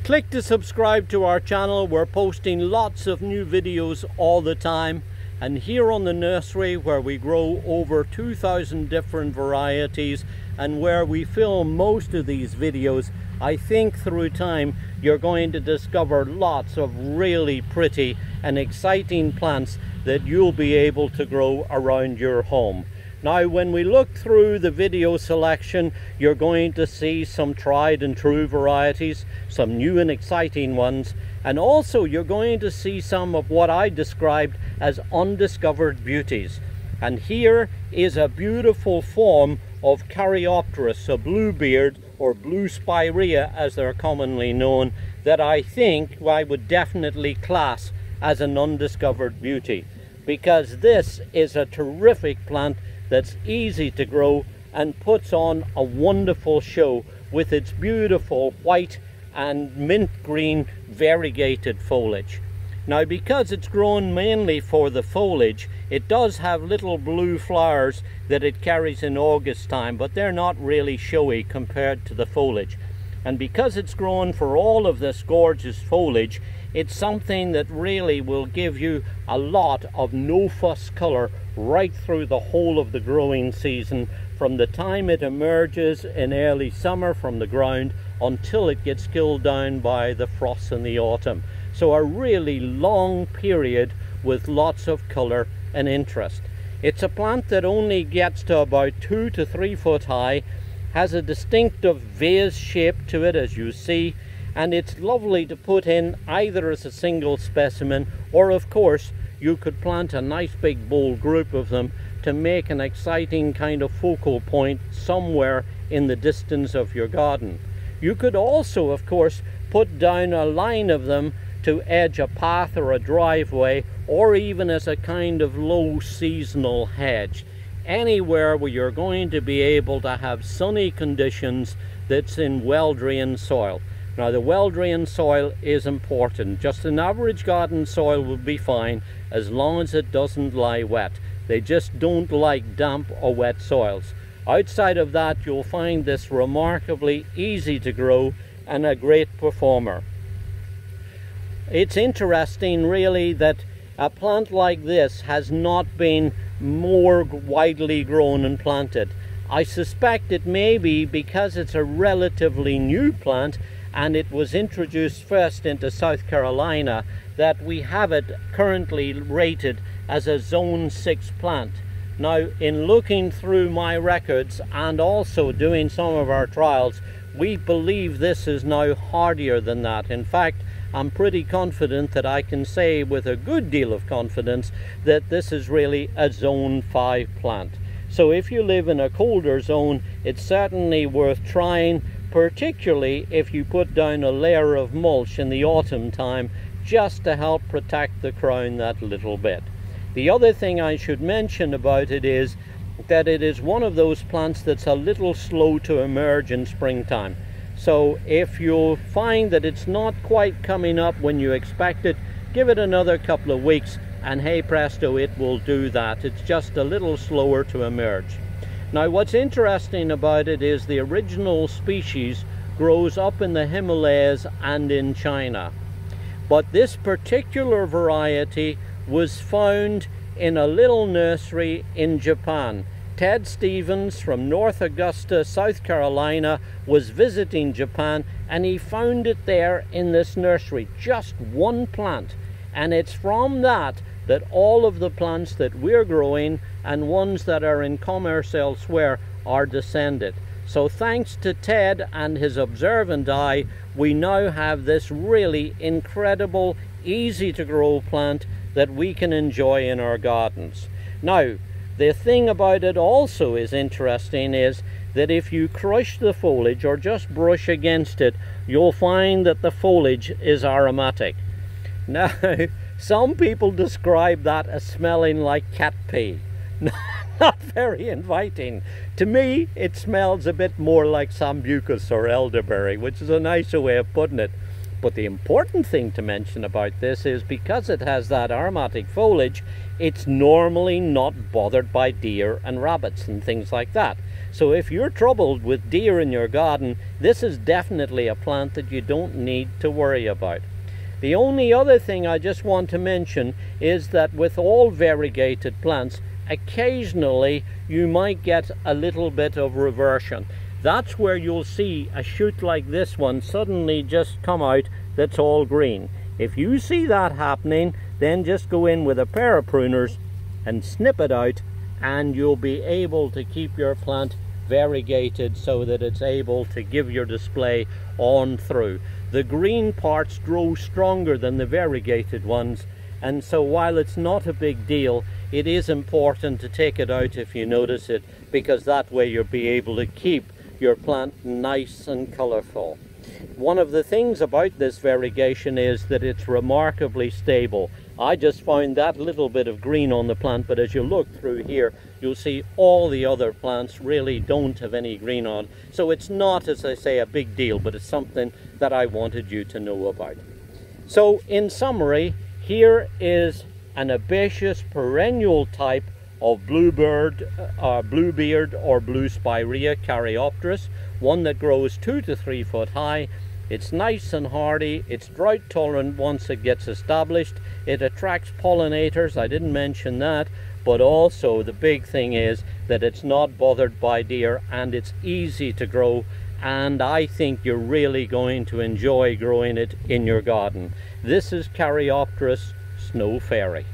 Click to subscribe to our channel. We're posting lots of new videos all the time. And here on the nursery, where we grow over 2,000 different varieties and where we film most of these videos, I think through time you're going to discover lots of really pretty and exciting plants that you'll be able to grow around your home. Now, when we look through the video selection, you're going to see some tried and true varieties, some new and exciting ones, and also you're going to see some of what I described as undiscovered beauties. And here is a beautiful form of Caryopteris, a bluebeard, or blue Spirea as they're commonly known, that I think I would definitely class as an undiscovered beauty, because this is a terrific plant that's easy to grow and puts on a wonderful show with its beautiful white and mint green variegated foliage. Now, because it's grown mainly for the foliage, it does have little blue flowers that it carries in August time, but they're not really showy compared to the foliage. And because it's grown for all of this gorgeous foliage, it's something that really will give you a lot of no-fuss color right through the whole of the growing season, from the time it emerges in early summer from the ground until it gets killed down by the frost in the autumn. So a really long period with lots of color and interest. It's a plant that only gets to about 2 to 3 foot high, has a distinctive vase shape to it, as you see, and it's lovely to put in either as a single specimen, or of course you could plant a nice big bold group of them to make an exciting kind of focal point somewhere in the distance of your garden. You could also, of course, put down a line of them to edge a path or a driveway, or even as a kind of low seasonal hedge, anywhere where you're going to be able to have sunny conditions that's in well-drained soil. Now, the well-drained soil is important. Just an average garden soil will be fine as long as it doesn't lie wet. They just don't like damp or wet soils. Outside of that, you'll find this remarkably easy to grow and a great performer. It's interesting really that a plant like this has not been more widely grown and planted. I suspect it may be because it's a relatively new plant and it was introduced first into South Carolina that we have it currently rated as a Zone 6 plant. Now, in looking through my records and also doing some of our trials, we believe this is now hardier than that. In fact, I'm pretty confident that I can say with a good deal of confidence that this is really a Zone 5 plant. So if you live in a colder zone, it's certainly worth trying, particularly if you put down a layer of mulch in the autumn time just to help protect the crown that little bit. The other thing I should mention about it is that it is one of those plants that's a little slow to emerge in springtime. So if you find that it's not quite coming up when you expect it, give it another couple of weeks and hey presto, it will do that. It's just a little slower to emerge. Now, what's interesting about it is the original species grows up in the Himalayas and in China. But this particular variety was found in a little nursery in Japan. Ted Stevens from North Augusta, South Carolina, was visiting Japan and he found it there in this nursery, just one plant. And it's from that that all of the plants that we're growing and ones that are in commerce elsewhere are descended. So thanks to Ted and his observant eye, we now have this really incredible, easy to grow plant that we can enjoy in our gardens. Now, the thing about it also is interesting is that if you crush the foliage or just brush against it, you'll find that the foliage is aromatic. Now, some people describe that as smelling like cat pee. Not very inviting. To me, it smells a bit more like sambucus or elderberry, which is a nicer way of putting it. But the important thing to mention about this is because it has that aromatic foliage, it's normally not bothered by deer and rabbits and things like that. So if you're troubled with deer in your garden, this is definitely a plant that you don't need to worry about. The only other thing I just want to mention is that with all variegated plants, occasionally you might get a little bit of reversion. That's where you'll see a shoot like this one suddenly just come out that's all green. If you see that happening, then just go in with a pair of pruners and snip it out, and you'll be able to keep your plant variegated so that it's able to give your display on through. The green parts grow stronger than the variegated ones, and so while it's not a big deal, it is important to take it out if you notice it, because that way you'll be able to keep your plant nice and colorful. One of the things about this variegation is that it's remarkably stable. I just found that little bit of green on the plant, but as you look through here, you'll see all the other plants really don't have any green on. So it's not, as I say, a big deal, but it's something that I wanted you to know about. So in summary, here is an herbaceous perennial type of bluebeard, bluebeard or blue Spirea Caryopteris, one that grows 2 to 3 foot high. It's nice and hardy, it's drought tolerant once it gets established, it attracts pollinators, I didn't mention that, but also the big thing is that it's not bothered by deer and it's easy to grow, and I think you're really going to enjoy growing it in your garden. This is Caryopteris Snow Fairy.